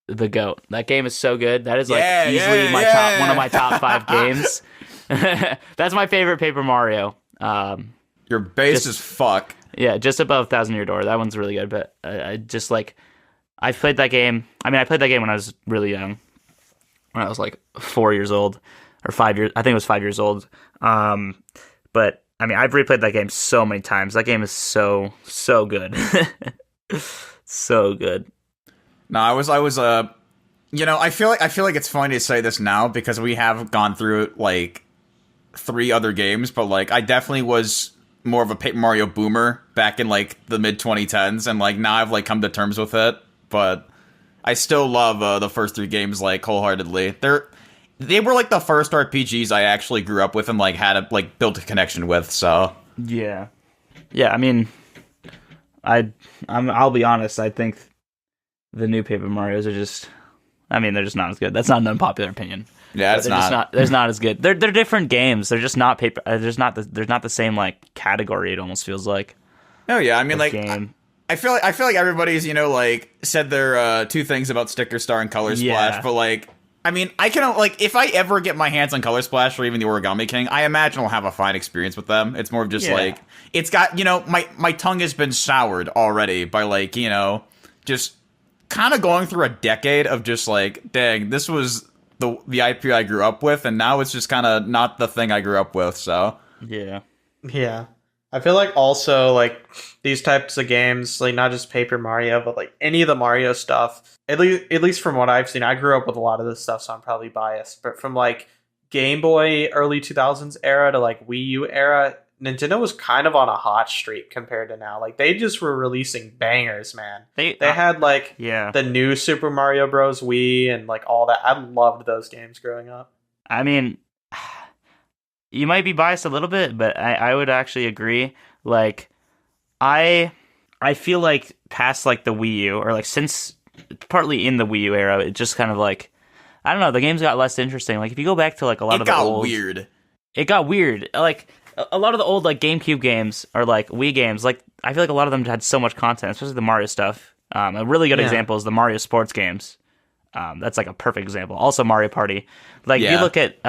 the GOAT. That game is so good. That is like easily one of my top 5 games. That's my favorite Paper Mario. Your base is fuck. Yeah, just above Thousand Year Door. That one's really good. But I just like, I've played that game. I mean, I played that game when I was really young, when I was like 4 years old or 5 years. I think it was 5 years old. But I mean, I've replayed that game so many times. That game is so good. So good. No, I feel like it's funny to say this now because we have gone through like 3 other games, but like I definitely was more of a Paper Mario boomer back in like the mid 2010s, and like now I've like come to terms with it. But I still love the first 3 games like wholeheartedly. They were like the first RPGs I actually grew up with and like had a like built a connection with. So Yeah. I mean, I'll be honest. I think the new Paper Mario's are just. I mean, they're just not as good. That's not an unpopular opinion. yeah, it's not. They're not as good. They're different games. They're just not paper. There's not the same like category. It almost feels like. Oh yeah, I mean like. Game. I feel like everybody's like said their 2 things about Sticker Star and Color Splash, but like I mean I can like if I ever get my hands on Color Splash or even the Origami King, I imagine I'll have a fine experience with them. It's more of just like it's got my tongue has been soured already by like just kind of going through a decade of just like dang, this was the IP I grew up with, and now it's just kind of not the thing I grew up with. So yeah. I feel like also like these types of games, like not just Paper Mario, but like any of the Mario stuff. At least from what I've seen, I grew up with a lot of this stuff, so I'm probably biased. But from like Game Boy early 2000s era to like Wii U era, Nintendo was kind of on a hot streak compared to now. Like they just were releasing bangers, man. They had like the new Super Mario Bros. Wii and like all that. I loved those games growing up. I mean, you might be biased a little bit, but I would actually agree. Like, I feel like past like the Wii U, or like since partly in the Wii U era, it just kind of like, I don't know, the games got less interesting. Like if you go back to like a lot of the old, it got weird. Like a lot of the old like GameCube games or like Wii games, like I feel like a lot of them had so much content, especially the Mario stuff. A really good example is the Mario sports games. That's like a perfect example. Also Mario Party. Like if you look at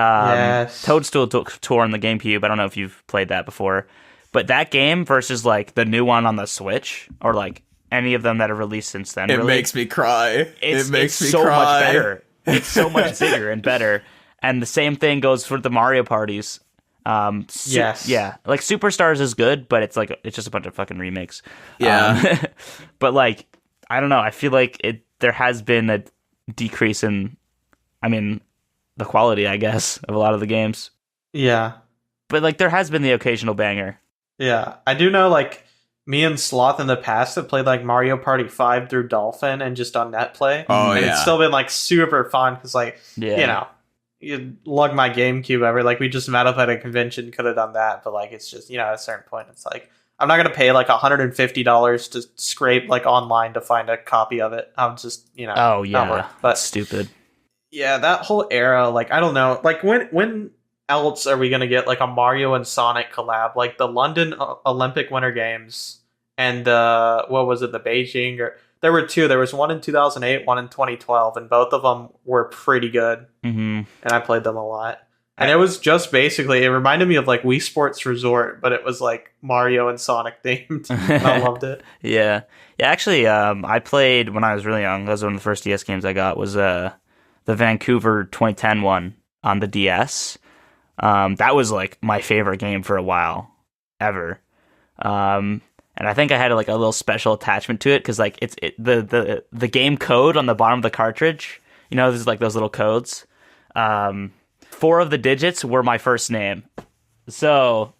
Toadstool Tour on the GameCube, I don't know if you've played that before, but that game versus like the new one on the Switch or like any of them that have released since then, it makes me cry. It makes me so cry. Much better. It's so much bigger and better. And the same thing goes for the Mario parties. Yes. Yeah. Like Superstars is good, but it's just a bunch of fucking remakes. Yeah. But like, I don't know. I feel like there has been a decrease in, I mean, the quality, I guess, of a lot of the games. Yeah. But like, there has been the occasional banger. Yeah. I do know like me and Sloth in the past have played like Mario Party 5 through Dolphin and just on net play. Oh, and it's still been like super fun because like, you lug my GameCube over. Like we just met up at a convention, could have done that. But like, it's just, at a certain point, it's like, I'm not going to pay like $150 to scrape like online to find a copy of it. I'm just, oh yeah, not worth. But stupid. Yeah, that whole era, like, I don't know. Like when else are we going to get like a Mario and Sonic collab? Like the London Olympic Winter Games and what was it, the Beijing, or there were 2. There was one in 2008, one in 2012, and both of them were pretty good. Mm-hmm. And I played them a lot. And it was just basically, it reminded me of like Wii Sports Resort, but it was like Mario and Sonic themed. And I loved it. Yeah. Actually, I played when I was really young. That was one of the first DS games I got. Was the Vancouver 2010 one on the DS. That was like my favorite game for a while, ever. And I think I had like a little special attachment to it because like the game code on the bottom of the cartridge. There's like those little codes. 4 of the digits were my first name. So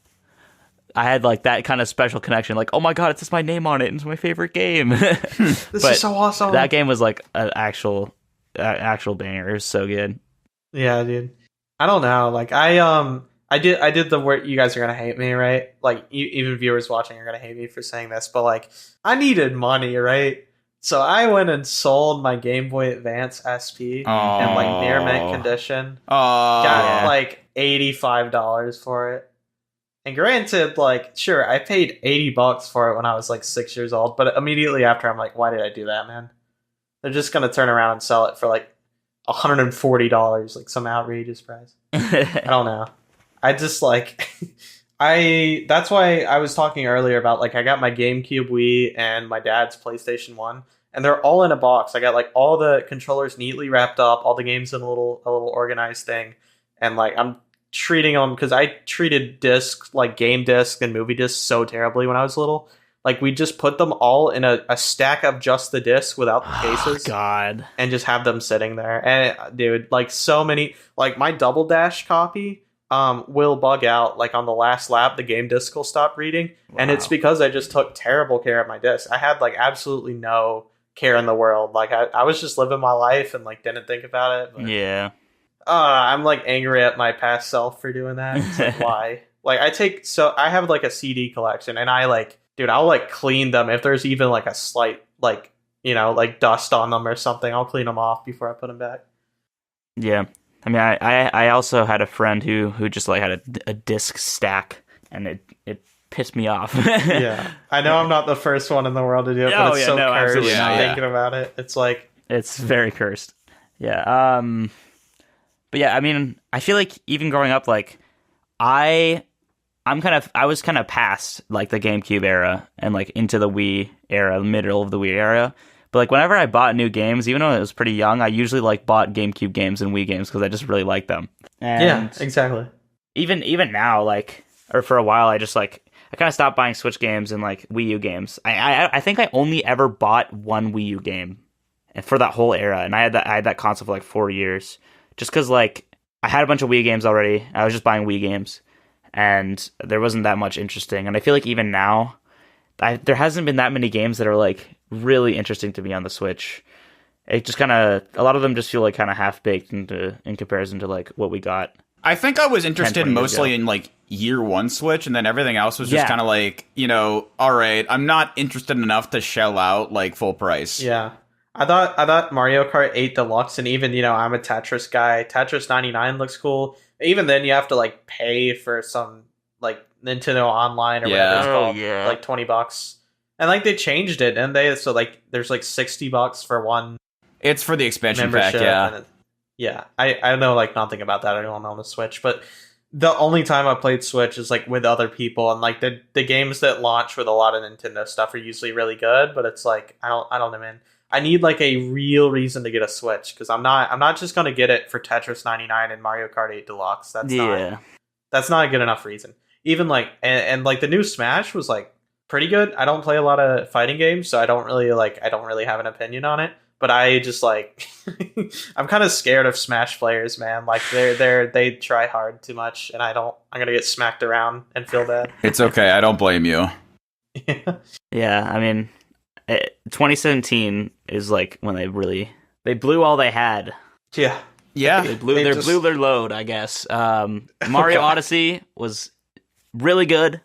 I had like that kind of special connection. Like, oh my god, it's just my name on it. It's my favorite game. This is so awesome. That game was like an actual banger. It was so good. Yeah, dude. I don't know. Like I did the word. You guys are gonna hate me, right? Like even viewers watching are gonna hate me for saying this, but like I needed money, right? So I went and sold my Game Boy Advance SP in like near mint condition. Got like $85 for it. And granted, like, sure, I paid $80 for it when I was like 6 years old, but immediately after I'm like, why did I do that, man? They're just gonna turn around and sell it for like $140, like some outrageous price. I don't know. I just like that's why I was talking earlier about like I got my GameCube, Wii, and my dad's PlayStation 1. And they're all in a box. I got like all the controllers neatly wrapped up, all the games in a little organized thing, and like I'm treating them because I treated discs like game discs and movie discs so terribly when I was little Like we just put them all in a stack of just the disc without the cases. God. And just have them sitting there. And dude, like so many, like my Double Dash copy will bug out like on the last lap. The game disc will stop reading, and it's because I just took terrible care of my disc. I had like absolutely no care in the world. Like I was just living my life and like didn't think about it. But, Yeah. I'm like angry at my past self for doing that. It's like, why? Like I have like a CD collection, and I like, dude, I'll like clean them if there's even like a slight like, like dust on them or something. I'll clean them off before I put them back. Yeah. I mean, I also had a friend who just like had a disc stack, and it pissed me off. Yeah, I know I'm not the first one in the world to do it, but it's so cursed thinking about it. It's like it's very cursed. Yeah. But yeah, I mean, I feel like even growing up, like I was kind of past like the GameCube era and like into the Wii era, middle of the Wii era. But like whenever I bought new games, even though I was pretty young, I usually like bought GameCube games and Wii games because I just really liked them. And yeah, exactly. Even now, like, or for a while, I just like I kind of stopped buying Switch games and like Wii U games. I think I only ever bought one Wii U game, and for that whole era, and I had that console for like 4 years, just because like I had a bunch of Wii games already. I was just buying Wii games, and there wasn't that much interesting. And I feel like even now, there hasn't been that many games that are like really interesting to me on the Switch. It just kind of, a lot of them just feel like kind of half baked in comparison to like what we got. I think I was interested mostly in like year one Switch, and then everything else was just kind of like, all right, I'm not interested enough to shell out like full price. Yeah. I thought Mario Kart 8 Deluxe, and even, I'm a Tetris guy. Tetris 99 looks cool. Even then you have to like pay for some like Nintendo Online or whatever it's called, like $20. And like they changed it, and so like there's like $60 for one. It's for the expansion pack, yeah. Yeah, I know like nothing about that. I don't know on the Switch, but the only time I played Switch is like with other people, and like the games that launch with a lot of Nintendo stuff are usually really good. But it's like I don't know, man. I need like a real reason to get a Switch, because I'm not just gonna get it for Tetris 99 and Mario Kart 8 Deluxe. That's not a good enough reason. Even like and like the new Smash was like pretty good. I don't play a lot of fighting games, so I don't really have an opinion on it. But I just like I'm kind of scared of Smash players, man. Like they try hard too much, and I'm gonna get smacked around and feel bad. It's okay, I don't blame you. Yeah, I mean, 2017 is like when they blew all they had. Yeah. They blew their load, I guess. Mario Odyssey was really good.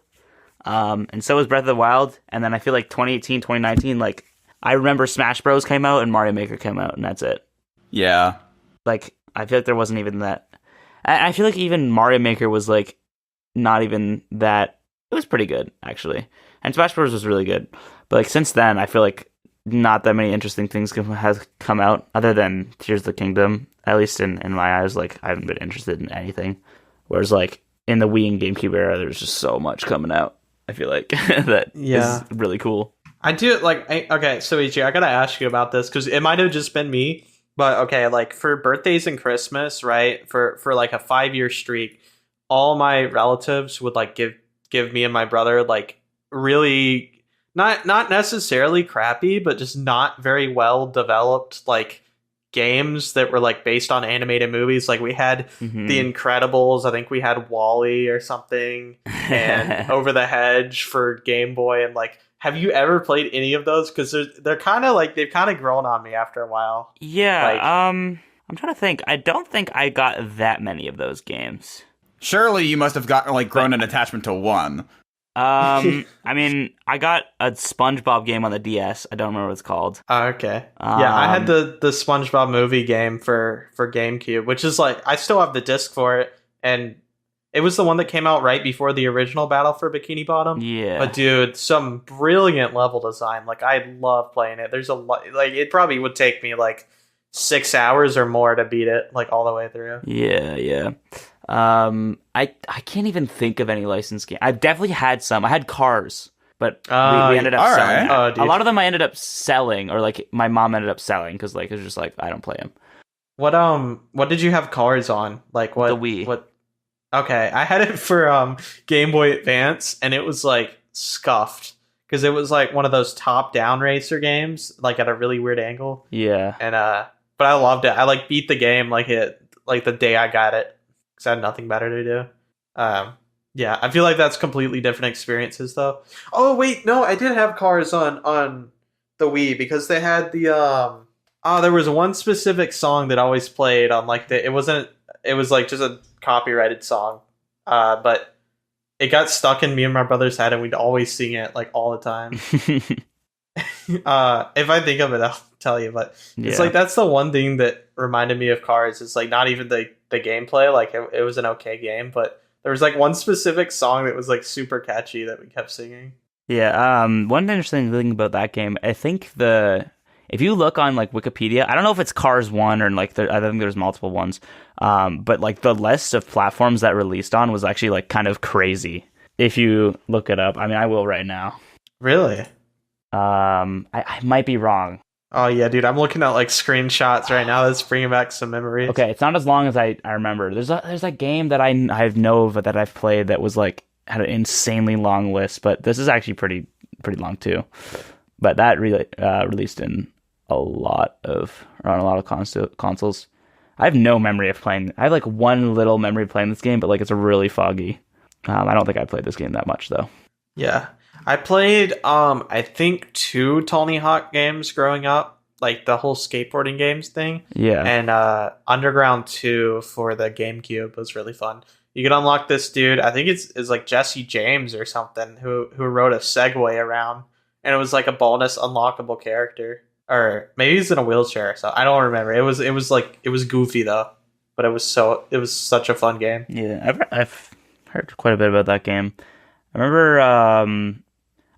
And so was Breath of the Wild. And then I feel like 2018, 2019, like I remember Smash Bros came out and Mario Maker came out, and that's it. Yeah. Like I feel like there wasn't even that. I feel like even Mario Maker was like not even that. It was pretty good actually, and Smash Bros was really good. But like since then, I feel like not that many interesting things has come out other than Tears of the Kingdom. At least in my eyes, like I haven't been interested in anything. Whereas like in the Wii and GameCube era, there's just so much coming out. I feel like that is really cool. I do okay. So EG, I gotta ask you about this because it might have just been me, but okay, like for birthdays and Christmas, right? For like a 5-year streak, all my relatives would like give me and my brother like really not necessarily crappy, but just not very well developed like games that were like based on animated movies. Like we had The Incredibles, I think we had Wall-E or something, and Over the Hedge for Game Boy. And like, have you ever played any of those? Because they're kind of like they've kind of grown on me after a while. Yeah, like, I'm trying to think. I don't think I got that many of those games. Surely you must have grown an attachment to one. I mean, I got a SpongeBob game on the DS. I don't remember what it's called. Okay. Yeah, I had the SpongeBob movie game for GameCube, which is like I still have the disc for it, and it was the one that came out right before the original Battle for Bikini Bottom. Yeah. But dude, some brilliant level design. Like I love playing it. There's a lot. Like it probably would take me like 6 hours or more to beat it, like all the way through. Yeah. I can't even think of any licensed game. I've definitely had some. I had Cars, but we ended up selling. Right. A lot of them I ended up selling, or like my mom ended up selling because like it was just like I don't play them. What did you have Cars on? Like what? The Wii. What? Okay, I had it for Game Boy Advance, and it was like scuffed because it was like one of those top-down racer games, like at a really weird angle. Yeah. And but I loved it. I like beat the game like the day I got it because I had nothing better to do. Yeah, I feel like that's completely different experiences though. Oh wait, no, I did have Cars on the Wii because they had the there was one specific song that always played on like it was like just a copyrighted song. But it got stuck in me and my brother's head and we'd always sing it like all the time. If I think of it, I'll tell you. But it's like that's the one thing that reminded me of Cars. It's like not even the gameplay. Like it was an okay game, but there was like one specific song that was like super catchy that we kept singing. Yeah. One interesting thing about that game, I think if you look on like Wikipedia, I don't know if it's Cars 1 or like I think there's multiple ones. But like the list of platforms that released on was actually like kind of crazy. If you look it up, I mean, I will right now. Really? I might be wrong. Oh yeah, dude, I'm looking at like screenshots right now. That's bringing back some memories. Okay, it's not as long as I remember. There's a game that I know of that I've played that was like had an insanely long list, but this is actually pretty long too. But that really released on a lot of consoles. I have no memory of playing. I have like one little memory of playing this game, but like it's really foggy. I don't think I played this game that much though. Yeah. I played I think 2 Tony Hawk games growing up, like the whole skateboarding games thing. Yeah. And Underground 2 for the GameCube was really fun. You could unlock this dude, I think it's like Jesse James or something, who rode a Segway around, and it was like a bonus unlockable character. Or maybe he's in a wheelchair, so I don't remember. It was goofy though. But it was such a fun game. Yeah, I've heard quite a bit about that game. I remember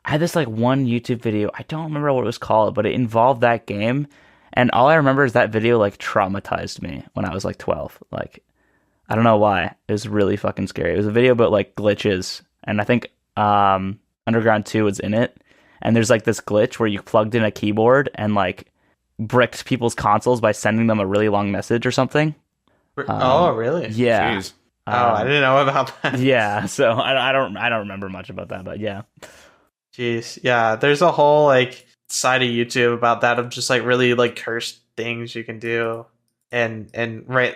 I had this like one YouTube video. I don't remember what it was called, but it involved that game. And all I remember is that video like traumatized me when I was like 12. Like, I don't know why. It was really fucking scary. It was a video about like glitches. And I think Underground 2 was in it. And there's like this glitch where you plugged in a keyboard and like bricked people's consoles by sending them a really long message or something. Oh, really? Yeah. Jeez. I didn't know about that. Yeah, so I don't remember much about that, but yeah. Jeez, yeah. There's a whole like side of YouTube about that of just like really like cursed things you can do, and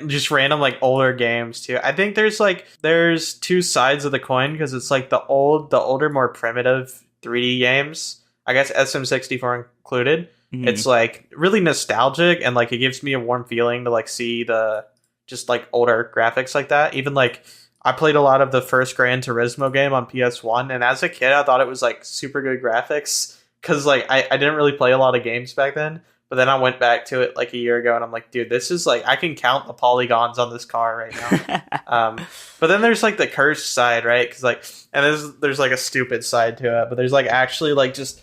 just random like older games too. I think there's 2 sides of the coin because it's like the older more primitive 3D games. I guess SM64 included. Mm-hmm. It's like really nostalgic and like it gives me a warm feeling to like see the just like older graphics like that. Even like I played a lot of the first Gran Turismo game on PS1, and as a kid I thought it was like super good graphics because like I didn't really play a lot of games back then. But then I went back to it like a year ago and I'm like, dude, this is like I can count the polygons on this car right now. But then there's like the cursed side, right? Because like, and there's like a stupid side to it, but there's like actually like just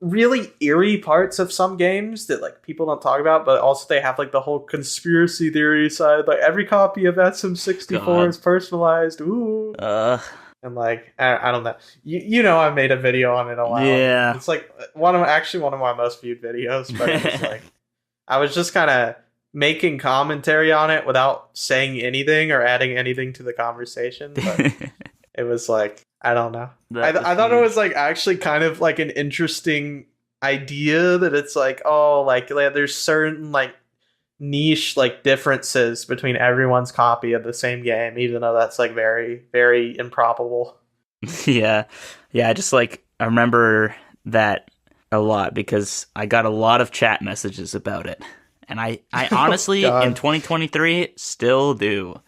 really eerie parts of some games that like people don't talk about, but also they have like the whole conspiracy theory side. Like every copy of SM64 is personalized. Ooh. And like I don't know. You know I made a video on it a while. Yeah. It's like one of my most viewed videos, but it was like I was just kind of making commentary on it without saying anything or adding anything to the conversation. But it was like I don't know. I thought it was like actually kind of like an interesting idea that it's like, oh, like there's certain like niche like differences between everyone's copy of the same game, even though that's like very, very improbable. Yeah. I just like I remember that a lot because I got a lot of chat messages about it. And I honestly in 2023 still do.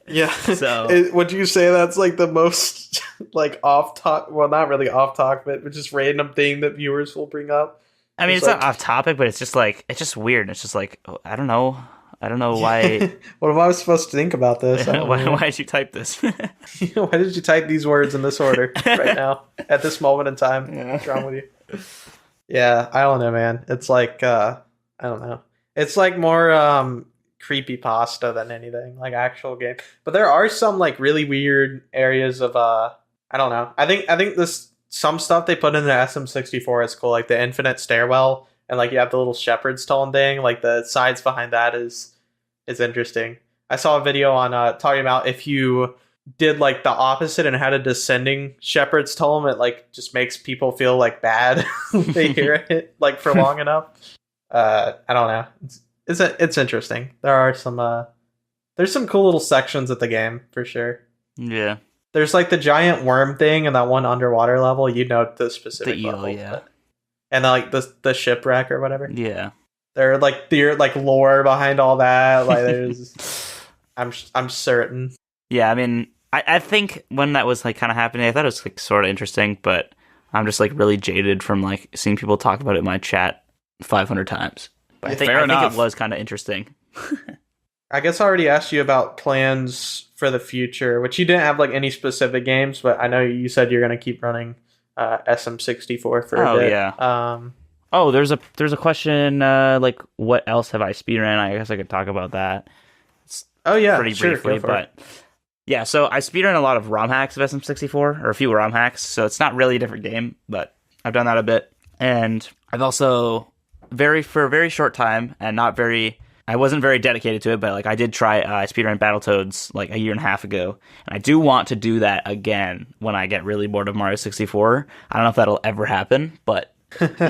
Yeah. So would you say that's like the most like off topic? Well, not really off topic, but just random thing that viewers will bring up. I mean, it's like, not off topic, but it's just weird. It's just like I don't know why. What am I supposed to think about this? Why did you type this? Why did you type these words in this order right now at this moment in time? Yeah. What's wrong with you? Yeah, I don't know, man. It's like I don't know. It's like more creepypasta than anything, like actual game. But there are some like really weird areas of I don't know. I think this some stuff they put in the SM64 is cool, like the infinite stairwell and like you have the little shepherd's stone thing. Like the science behind that is interesting. I saw a video on talking about if you did like the opposite and had a descending shepherd's tome, it like just makes people feel like bad when they hear it like for long enough. I don't know. It's interesting. There are some there's some cool little sections of the game for sure. Yeah. There's like the giant worm thing and that one underwater level. You know the specific The eel, level, yeah. and then, like the shipwreck or whatever. Yeah. They're like the like lore behind all that. Like there's, I'm certain. Yeah, I mean, I think when that was like kind of happening, I thought it was like sort of interesting, but I'm just like really jaded from like seeing people talk about it in my chat 500 times. But I think it was kind of interesting. I guess I already asked you about plans for the future, which you didn't have like any specific games, but I know you said you're going to keep running SM64 for a bit. Yeah. There's a question like what else have I speedrun? I guess I could talk about that. Pretty briefly, but yeah. So I speedrun a lot of ROM hacks of SM64, or a few ROM hacks. So it's not really a different game, but I've done that a bit, and I've also for a very short time and not very. I wasn't very dedicated to it, but like I did try speedrun Battletoads like a year and a half ago, and I do want to do that again when I get really bored of Mario 64. I don't know if that'll ever happen, but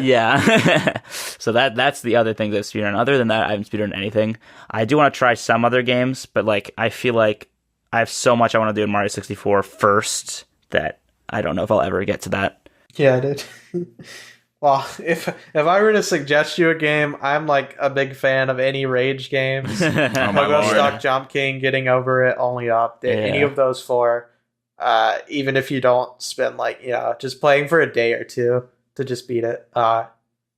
yeah. So that's the other thing that I've speedrun. Other than that, I haven't speedrun anything. I do want to try some other games, but like I feel like I have so much I want to do in Mario 64 first that I don't know if I'll ever get to that. Yeah, dude. Well, if I were to suggest you a game, I'm like a big fan of any Rage games. Pogo Stock, Jump King, Getting Over It, Only Up, any of those four. Even if you don't spend like just playing for a day or two to just beat it.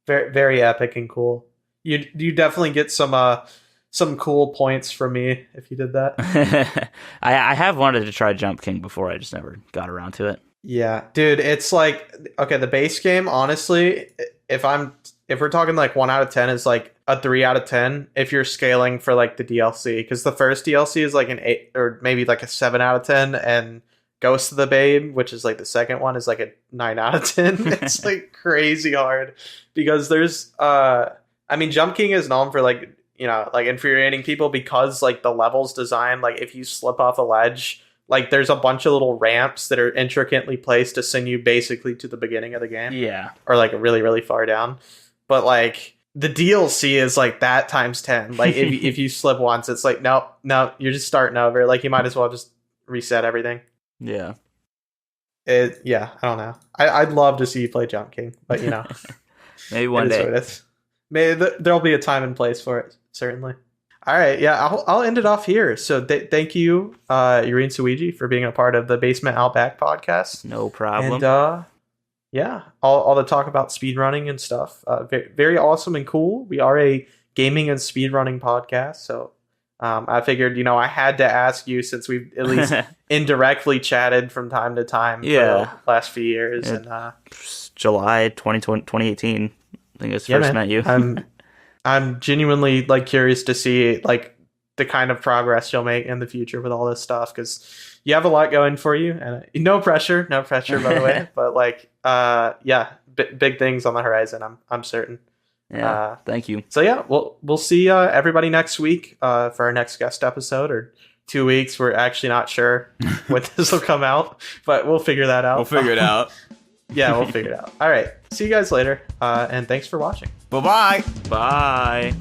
Very very epic and cool. You definitely get some cool points from me if you did that. I have wanted to try Jump King before, I just never got around to it. Yeah, dude, it's like, okay, the base game, honestly, if we're talking like 1 out of 10 is like a 3 out of 10 if you're scaling for like the DLC, because the first DLC is like an 8 or maybe like a 7 out of 10, and Ghost of the Babe, which is like the second one, is like a 9 out of 10. It's like crazy hard because there's Jump King is known for like infuriating people because like the levels design, like if you slip off a ledge, like there's a bunch of little ramps that are intricately placed to send you basically to the beginning of the game. Yeah. Or like really, really far down. But like the DLC is like that times 10. Like if you slip once, it's like, no, you're just starting over. Like you might as well just reset everything. Yeah. I don't know. I'd love to see you play Jump King, but maybe one day. Maybe there'll be a time and place for it, certainly. All right, yeah, I'll end it off here. So thank you, GreenSuigi, for being a part of the Basement Outback podcast. No problem. And yeah, all the talk about speedrunning and stuff. Very, very awesome and cool. We are a gaming and speedrunning podcast, so I figured, I had to ask you since we've at least indirectly chatted from time to time for the last few years. And July 2018, I think I first met you. I'm genuinely like curious to see like the kind of progress you'll make in the future with all this stuff, because you have a lot going for you, and no pressure by the way, but like big things on the horizon. I'm certain. Yeah, thank you. So yeah, we'll see everybody next week for our next guest episode, or 2 weeks. We're actually not sure when this will come out, but we'll figure that out. We'll figure it out. Yeah, we'll figure it out. All right. See you guys later. And thanks for watching. Bye-bye. Bye.